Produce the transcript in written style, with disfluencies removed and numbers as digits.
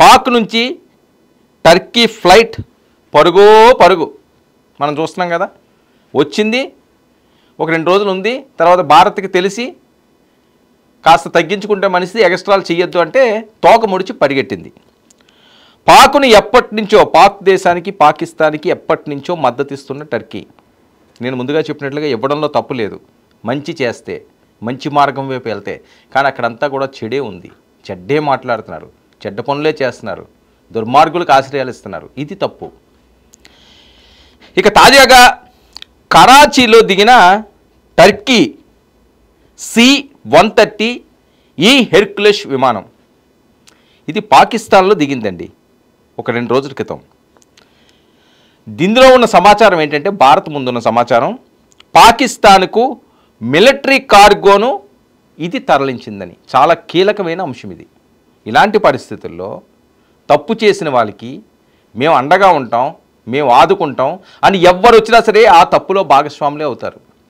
పాక్ నుంచి Turkey flight పరుగో పరుగు మనం చూస్తున్నాం కదా, వచ్చింది ఒక 2 రోజులు ఉంది, తర్వాత భారత్కి తెలిసి కాస్త తగ్గించుకుంటే మనిషి ఎక్స్ట్రాలు చేయొద్దు అంటే తోక ముడిచి పరిగెట్టింది. పాక్ను ఎప్పటి నుంచో, పాక్ దేశానికి పాకిస్తాన్కి ఎప్పటి నుంచో మద్దతు ఇస్తున్న టర్కీ, నేను ముందుగా చెప్పినట్లుగా ఇవ్వడంలో తప్పు లేదు, మంచి చేస్తే, మంచి మార్గం వైపు వెళ్తే. కానీ అక్కడంతా కూడా చెడే ఉంది, చెడ్డే మాట్లాడుతున్నారు, చెడ్డ పనులే చేస్తున్నారు, దుర్మార్గులకు ఆశ్రయాలు ఇస్తున్నారు. ఇది తప్పు. ఇక తాజాగా కరాచీలో దిగిన టర్కీ C-130 హెర్క్యులస్ విమానం ఇది పాకిస్తాన్లో దిగిందండి ఒక 2 రోజుల క్రితం. దీనిలో ఉన్న సమాచారం ఏంటంటే, భారత్ ముందున్న సమాచారం, పాకిస్తాన్కు మిలిటరీ కార్గోను ఇది తరలించిందని. చాలా కీలకమైన అంశం ఇది. ఇలాంటి పరిస్థితుల్లో తప్పు చేసిన వాళ్ళకి మేము అండగా ఉంటాం, మేము ఆదుకుంటాం అని ఎవ్వరు వచ్చినా సరే ఆ తప్పులో భాగస్వాములే అవుతారు.